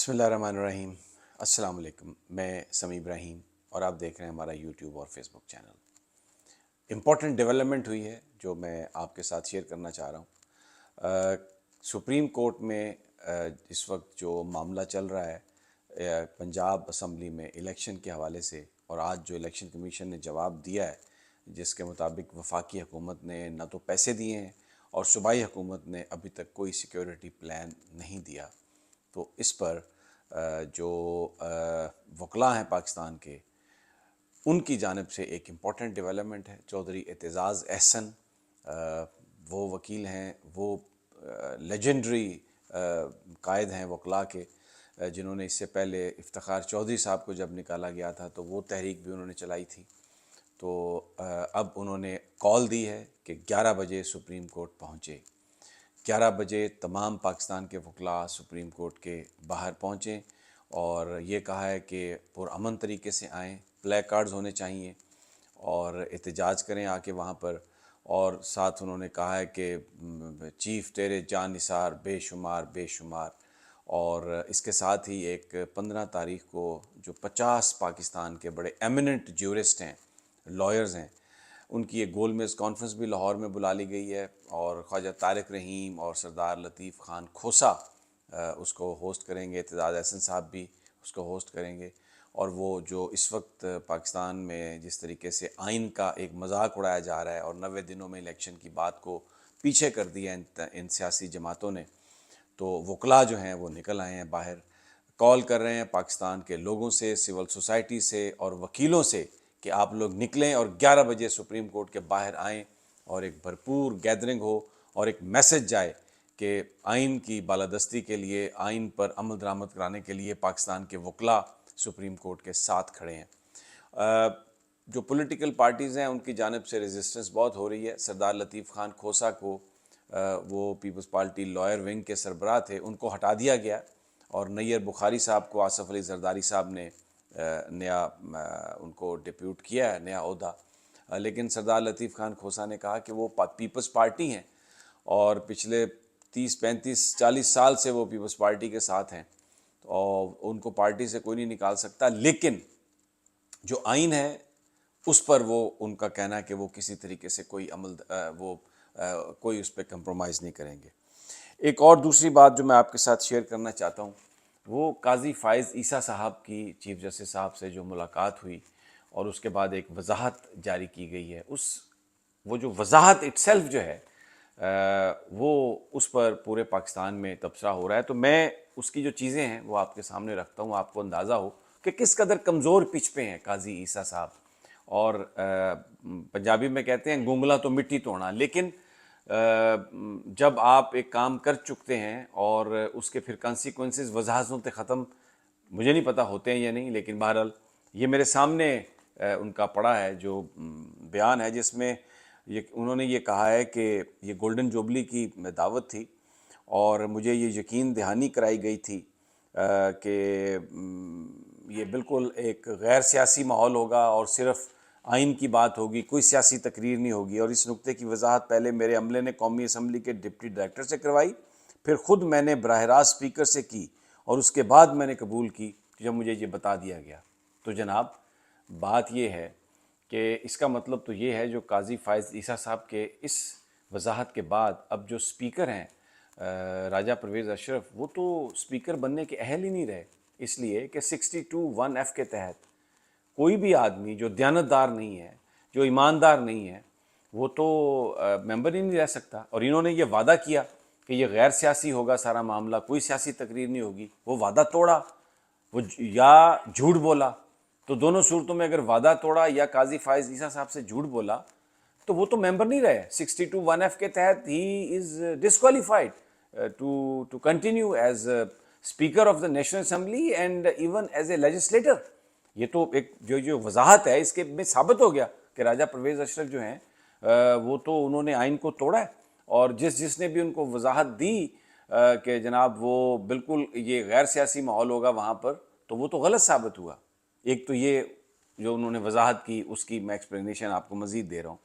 بسم اللہ الرحمن الرحیم۔ السلام علیکم، میں سمیع ابراہیم اور آپ دیکھ رہے ہیں ہمارا یوٹیوب اور فیس بک چینل۔ امپورٹنٹ ڈیولپمنٹ ہوئی ہے جو میں آپ کے ساتھ شیئر کرنا چاہ رہا ہوں۔ سپریم کورٹ میں اس وقت جو معاملہ چل رہا ہے پنجاب اسمبلی میں الیکشن کے حوالے سے، اور آج جو الیکشن کمیشن نے جواب دیا ہے جس کے مطابق وفاقی حکومت نے نہ تو پیسے دیے ہیں اور صوبائی حکومت نے ابھی تک کوئی سیکیورٹی پلان نہیں دیا، تو اس پر جو وکلاء ہیں پاکستان کے، ان کی جانب سے ایک امپورٹنٹ ڈیولپمنٹ ہے۔ چودھری اعتزاز احسن وہ وکیل ہیں، وہ لیجنڈری قائد ہیں وکلاء کے، جنہوں نے اس سے پہلے افتخار چودھری صاحب کو جب نکالا گیا تھا تو وہ تحریک بھی انہوں نے چلائی تھی۔ تو اب انہوں نے کال دی ہے کہ 11 بجے سپریم کورٹ پہنچے، 11 بجے تمام پاکستان کے وکلاء سپریم کورٹ کے باہر پہنچیں، اور یہ کہا ہے کہ پرامن طریقے سے آئیں، پلے کارڈز ہونے چاہیے اور احتجاج کریں آ کے وہاں پر، اور ساتھ انہوں نے کہا ہے کہ چیف تیرے جان نثار بے شمار بے شمار، اور اس کے ساتھ ہی ایک 15 تاریخ کو جو 50 پاکستان کے بڑے ایمیننٹ جیورسٹ ہیں، لائرز ہیں، ان کی ایک گول میز کانفرنس بھی لاہور میں بلا لی گئی ہے، اور خواجہ طارق رحیم اور سردار لطیف خان کھوسا اس کو ہوسٹ کریں گے، اعتزاز احسن صاحب بھی اس کو ہوسٹ کریں گے۔ اور وہ جو اس وقت پاکستان میں جس طریقے سے آئین کا ایک مذاق اڑایا جا رہا ہے اور 90 دنوں میں الیکشن کی بات کو پیچھے کر دیا ان سیاسی جماعتوں نے، تو وکلاء جو ہیں وہ نکل آئے ہیں باہر، کال کر رہے ہیں پاکستان کے لوگوں سے، سول سوسائٹی سے اور وکیلوں سے کہ آپ لوگ نکلیں اور 11 بجے سپریم کورٹ کے باہر آئیں، اور ایک بھرپور گیدرنگ ہو اور ایک میسج جائے کہ آئین کی بالادستی کے لیے، آئین پر عمل درآمد کرانے کے لیے پاکستان کے وکلاء سپریم کورٹ کے ساتھ کھڑے ہیں۔ جو پولیٹیکل پارٹیز ہیں ان کی جانب سے ریزسٹنس بہت ہو رہی ہے۔ سردار لطیف خان کھوسا کو وہ پیپلز پارٹی لائر ونگ کے سربراہ تھے، ان کو ہٹا دیا گیا، اور نیر بخاری صاحب کو آصف علی زرداری صاحب نے نیا ان کو ڈپیوٹ کیا ہے، نیا عہدہ۔ لیکن سردار لطیف خان کھوسا نے کہا کہ وہ پیپلز پارٹی ہیں اور پچھلے 30 35 40 سال سے وہ پیپلز پارٹی کے ساتھ ہیں، اور ان کو پارٹی سے کوئی نہیں نکال سکتا، لیکن جو آئین ہے اس پر وہ ان کا کہنا ہے کہ وہ کسی طریقے سے کوئی اس پہ کمپرومائز نہیں کریں گے۔ ایک اور دوسری بات جو میں آپ کے ساتھ شیئر کرنا چاہتا ہوں، وہ قاضی فائز عیسیٰ صاحب کی چیف جسٹس صاحب سے جو ملاقات ہوئی اور اس کے بعد ایک وضاحت جاری کی گئی ہے، وہ جو وضاحت اٹ سیلف جو ہے وہ اس پر پورے پاکستان میں تبصرہ ہو رہا ہے، تو میں اس کی جو چیزیں ہیں وہ آپ کے سامنے رکھتا ہوں، آپ کو اندازہ ہو کہ کس قدر کمزور پچ پہ ہیں قاضی عیسیٰ صاحب۔ اور پنجابی میں کہتے ہیں گونگلا تو مٹی توڑنا، لیکن جب آپ ایک کام کر چکتے ہیں اور اس کے پھر کانسیکوینسز وضاحتوں سے ختم، مجھے نہیں پتہ ہوتے ہیں یا نہیں، لیکن بہرحال یہ میرے سامنے ان کا پڑا ہے جو بیان ہے، جس میں انہوں نے یہ کہا ہے کہ یہ گولڈن جوبلی کی دعوت تھی، اور مجھے یہ یقین دہانی کرائی گئی تھی کہ یہ بالکل ایک غیر سیاسی ماحول ہوگا اور صرف آئین کی بات ہوگی، کوئی سیاسی تقریر نہیں ہوگی، اور اس نقطے کی وضاحت پہلے میرے عملے نے قومی اسمبلی کے ڈپٹی ڈائریکٹر سے کروائی، پھر خود میں نے براہ راست اسپیکر سے کی، اور اس کے بعد میں نے قبول کی جب مجھے یہ بتا دیا گیا۔ تو جناب بات یہ ہے کہ اس کا مطلب تو یہ ہے جو قاضی فائز عیسیٰ صاحب کے اس وضاحت کے بعد اب جو اسپیکر ہیں راجہ پرویز اشرف، وہ تو اسپیکر بننے کے اہل ہی نہیں رہے، اس لیے کہ 62(1)(f) کے تحت کوئی بھی آدمی جو دیانتدار نہیں ہے، جو ایماندار نہیں ہے، وہ تو ممبر ہی نہیں رہ سکتا۔ اور انہوں نے یہ وعدہ کیا کہ یہ غیر سیاسی ہوگا سارا معاملہ، کوئی سیاسی تقریر نہیں ہوگی، وہ وعدہ توڑا، وہ یا جھوٹ بولا۔ تو دونوں صورتوں میں اگر وعدہ توڑا یا قاضی فائز عیسیٰ صاحب سے جھوٹ بولا تو وہ تو ممبر نہیں رہے۔ 62(1)(f) کے تحت he is disqualified to continue as speaker of the National Assembly and even as a legislator. یہ تو ایک جو وضاحت ہے اس کے میں ثابت ہو گیا کہ راجہ پرویز اشرف جو ہیں وہ تو انہوں نے آئین کو توڑا ہے، اور جس نے بھی ان کو وضاحت دی کہ جناب وہ بالکل یہ غیر سیاسی ماحول ہوگا وہاں پر، تو وہ تو غلط ثابت ہوا۔ ایک تو یہ جو انہوں نے وضاحت کی اس کی میں ایکسپلینیشن آپ کو مزید دے رہا ہوں۔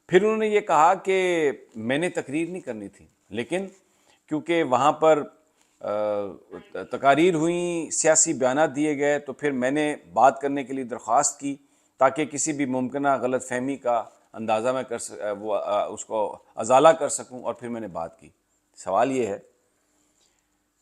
پھر انہوں نے یہ کہا کہ میں نے تقریر نہیں کرنی تھی، لیکن کیونکہ وہاں پر تقاریر ہوئیں، سیاسی بیانات دیے گئے، تو پھر میں نے بات کرنے کے لیے درخواست کی تاکہ کسی بھی ممکنہ غلط فہمی کا اندازہ میں اس کو ازالہ کر سکوں، اور پھر میں نے بات کی۔ سوال یہ ہے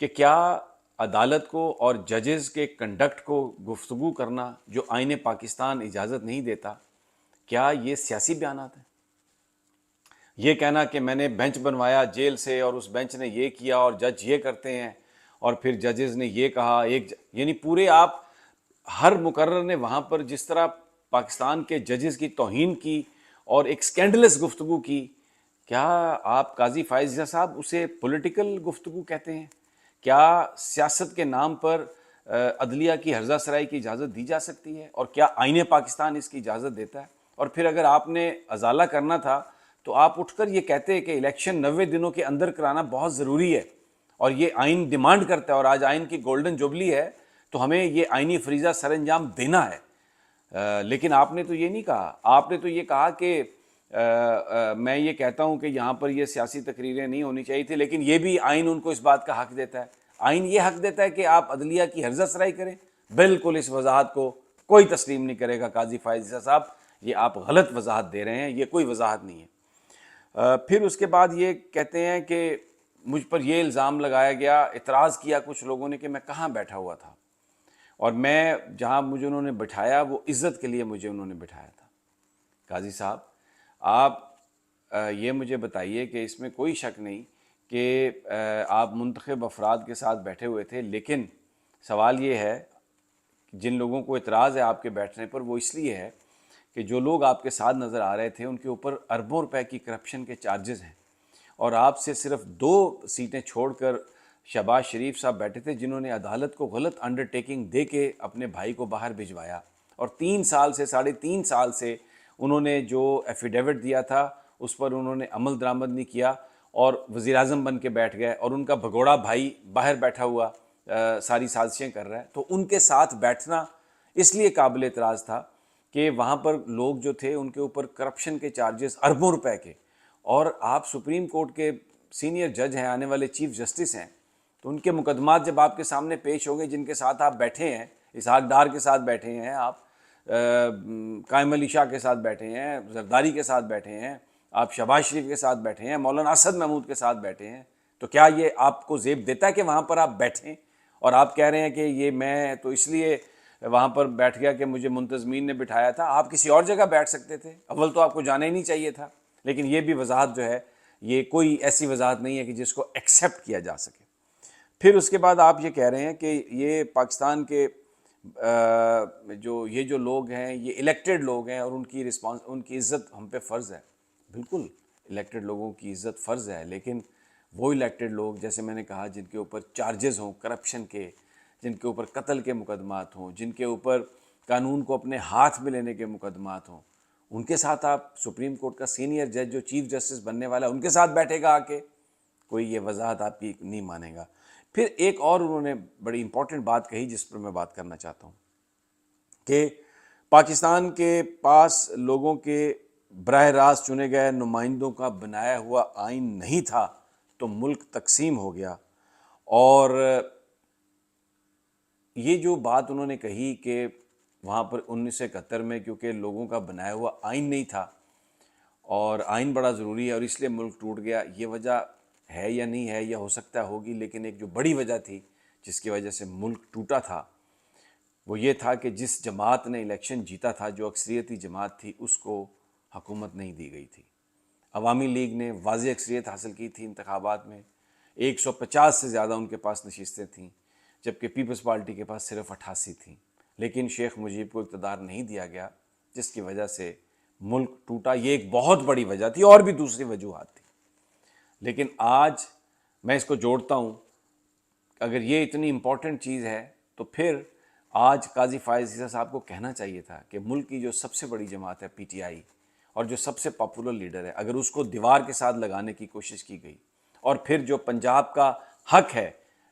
کہ کیا عدالت کو اور ججز کے کنڈکٹ کو گفتگو کرنا جو آئین پاکستان اجازت نہیں دیتا، کیا یہ سیاسی بیانات ہیں؟ یہ کہنا کہ میں نے بینچ بنوایا جیل سے اور اس بینچ نے یہ کیا اور جج یہ کرتے ہیں اور پھر ججز نے یہ کہا، یعنی پورے آپ ہر مقرر نے وہاں پر جس طرح پاکستان کے ججز کی توہین کی اور ایک سکینڈلس گفتگو کی، کیا آپ قاضی فائز عیسیٰ صاحب اسے پولیٹیکل گفتگو کہتے ہیں؟ کیا سیاست کے نام پر عدلیہ کی ہرزہ سرائی کی اجازت دی جا سکتی ہے؟ اور کیا آئین پاکستان اس کی اجازت دیتا ہے؟ اور پھر اگر آپ نے ازالہ کرنا تھا تو آپ اٹھ کر یہ کہتے کہ الیکشن 90 دنوں کے اندر کرانا بہت ضروری ہے اور یہ آئین ڈیمانڈ کرتا ہے، اور آج آئین کی گولڈن جوبلی ہے تو ہمیں یہ آئینی فریضہ سر انجام دینا ہے۔ لیکن آپ نے تو یہ نہیں کہا، آپ نے تو یہ کہا کہ میں یہ کہتا ہوں کہ یہاں پر یہ سیاسی تقریریں نہیں ہونی چاہیے تھی، لیکن یہ بھی آئین ان کو اس بات کا حق دیتا ہے۔ آئین یہ حق دیتا ہے کہ آپ عدلیہ کی ہرزہ سرائی کریں؟ بالکل اس وضاحت کو کوئی تسلیم نہیں کرے گا قاضی فائز عیسیٰ صاحب، یہ آپ غلط وضاحت دے رہے ہیں، یہ کوئی وضاحت نہیں ہے۔ پھر اس کے بعد یہ کہتے ہیں کہ مجھ پر یہ الزام لگایا گیا، اعتراض کیا کچھ لوگوں نے کہ میں کہاں بیٹھا ہوا تھا، اور میں جہاں مجھے انہوں نے بٹھایا وہ عزت کے لیے مجھے انہوں نے بٹھایا تھا۔ قاضی صاحب آپ یہ مجھے بتائیے کہ اس میں کوئی شک نہیں کہ آپ منتخب افراد کے ساتھ بیٹھے ہوئے تھے، لیکن سوال یہ ہے جن لوگوں کو اعتراض ہے آپ کے بیٹھنے پر، وہ اس لیے ہے کہ جو لوگ آپ کے ساتھ نظر آ رہے تھے ان کے اوپر اربوں روپے کی کرپشن کے چارجز ہیں، اور آپ سے صرف 2 سیٹیں چھوڑ کر شہباز شریف صاحب بیٹھے تھے جنہوں نے عدالت کو غلط انڈرٹیکنگ دے کے اپنے بھائی کو باہر بھجوایا، اور 3 سال سے 3.5 سال سے انہوں نے جو ایفیڈیوٹ دیا تھا اس پر انہوں نے عمل درآمد نہیں کیا، اور وزیر اعظم بن کے بیٹھ گئے، اور ان کا بھگوڑا بھائی باہر بیٹھا ہوا ساری سازشیں کر رہا ہے۔ تو ان کے ساتھ بیٹھنا اس لیے قابل اعتراض تھا کہ وہاں پر لوگ جو تھے ان کے اوپر کرپشن کے چارجز اربوں روپے کے، اور آپ سپریم کورٹ کے سینئر جج ہیں، آنے والے چیف جسٹس ہیں، تو ان کے مقدمات جب آپ کے سامنے پیش ہو گئے، جن کے ساتھ آپ بیٹھے ہیں، اسحاق ڈار کے ساتھ بیٹھے ہیں آپ، قائم علی شاہ کے ساتھ بیٹھے ہیں، زرداری کے ساتھ بیٹھے ہیں، آپ شہباز شریف کے ساتھ بیٹھے ہیں، مولانا اسد محمود کے ساتھ بیٹھے ہیں، تو کیا یہ آپ کو زیب دیتا ہے کہ وہاں پر آپ بیٹھیں؟ اور آپ کہہ رہے ہیں کہ یہ میں تو اس لیے وہاں پر بیٹھ گیا کہ مجھے منتظمین نے بٹھایا تھا، آپ کسی اور جگہ بیٹھ سکتے تھے، اول تو آپ کو جانا ہی نہیں چاہیے تھا۔ لیکن یہ بھی وضاحت جو ہے یہ کوئی ایسی وضاحت نہیں ہے کہ جس کو ایکسیپٹ کیا جا سکے۔ پھر اس کے بعد آپ یہ کہہ رہے ہیں کہ یہ پاکستان کے جو لوگ ہیں یہ الیکٹڈ لوگ ہیں اور ان کی عزت ہم پہ فرض ہے۔ بالکل الیکٹڈ لوگوں کی عزت فرض ہے، لیکن وہ الیکٹڈ لوگ جیسے میں نے کہا جن کے اوپر چارجز ہوں کرپشن کے، جن کے اوپر قتل کے مقدمات ہوں، جن کے اوپر قانون کو اپنے ہاتھ میں لینے کے مقدمات ہوں، ان کے ساتھ آپ سپریم کورٹ کا سینئر جج جو چیف جسٹس بننے والا ہے ان کے ساتھ بیٹھے گا آ کے؟ کوئی یہ وضاحت آپ کی نہیں مانے گا۔ پھر ایک اور انہوں نے بڑی امپورٹنٹ بات کہی جس پر میں بات کرنا چاہتا ہوں کہ پاکستان کے پاس لوگوں کے براہ راست چنے گئے نمائندوں کا بنایا ہوا آئین نہیں تھا تو ملک تقسیم ہو گیا۔ اور یہ جو بات انہوں نے کہی کہ وہاں پر 1971 میں کیونکہ لوگوں کا بنایا ہوا آئین نہیں تھا اور آئین بڑا ضروری ہے اور اس لیے ملک ٹوٹ گیا، یہ وجہ ہے یا نہیں ہے یا ہو سکتا ہوگی، لیکن ایک جو بڑی وجہ تھی جس کی وجہ سے ملک ٹوٹا تھا وہ یہ تھا کہ جس جماعت نے الیکشن جیتا تھا، جو اکثریتی جماعت تھی، اس کو حکومت نہیں دی گئی تھی۔ عوامی لیگ نے واضح اکثریت حاصل کی تھی انتخابات میں، 150 سے زیادہ ان کے پاس نشستیں تھیں، جبکہ پیپلز پارٹی کے پاس صرف 88 تھیں، لیکن شیخ مجیب کو اقتدار نہیں دیا گیا جس کی وجہ سے ملک ٹوٹا۔ یہ ایک بہت بڑی وجہ تھی، اور بھی دوسری وجوہات تھی، لیکن آج میں اس کو جوڑتا ہوں، اگر یہ اتنی امپورٹنٹ چیز ہے تو پھر آج قاضی فائز عیسیٰ صاحب کو کہنا چاہیے تھا کہ ملک کی جو سب سے بڑی جماعت ہے پی ٹی آئی اور جو سب سے پاپولر لیڈر ہے، اگر اس کو دیوار کے ساتھ لگانے کی کوشش کی گئی، اور پھر جو پنجاب کا حق ہے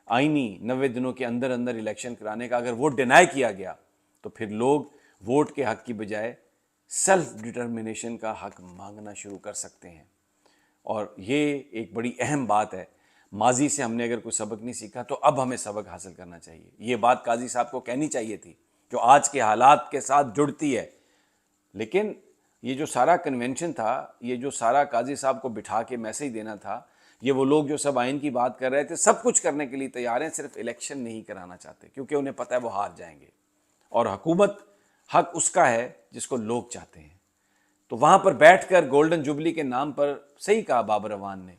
آئینی 90 دنوں کے اندر اندر الیکشن کرانے کا، اگر وہ ڈینائی کیا گیا تو پھر لوگ ووٹ کے حق کی بجائے سیلف ڈٹرمنیشن کا حق مانگنا شروع کر سکتے ہیں، اور یہ ایک بڑی اہم بات ہے۔ ماضی سے ہم نے اگر کوئی سبق نہیں سیکھا تو اب ہمیں سبق حاصل کرنا چاہیے. یہ بات قاضی صاحب کو کہنی چاہیے تھی جو آج کے حالات کے ساتھ جڑتی ہے. لیکن یہ جو سارا کنونشن تھا, یہ جو سارا قاضی صاحب کو بٹھا کے میسج دینا تھا, یہ وہ لوگ جو سب آئین کی بات کر رہے تھے سب کچھ کرنے کے لیے تیار ہیں, صرف الیکشن نہیں کرانا چاہتے کیونکہ انہیں پتہ ہے وہ ہار جائیں گے. اور حکومت حق اس کا ہے جس کو لوگ چاہتے ہیں. تو وہاں پر بیٹھ کر گولڈن جوبلی کے نام پر صحیح کہا بابر اعوان نے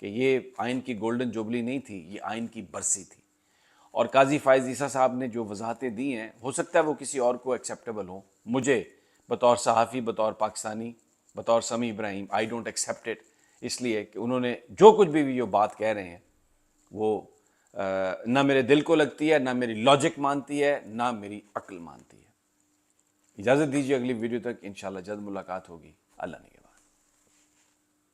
کہ یہ آئین کی گولڈن جوبلی نہیں تھی, یہ آئین کی برسی تھی. اور قاضی فائز عیسیٰ صاحب نے جو وضاحتیں دی ہیں, ہو سکتا ہے وہ کسی اور کو ایکسیپٹیبل ہوں, مجھے بطور صحافی, بطور پاکستانی, بطور سمیع ابراہیم آئی ڈونٹ ایکسیپٹ اٹ. اس لیے کہ انہوں نے جو کچھ بھی جو بات کہہ رہے ہیں وہ نہ میرے دل کو لگتی ہے, نہ میری لاجک مانتی ہے, نہ میری عقل مانتی ہے. اجازت دیجیے, اگلی ویڈیو تک انشاءاللہ جلد ملاقات ہوگی. اللہ نے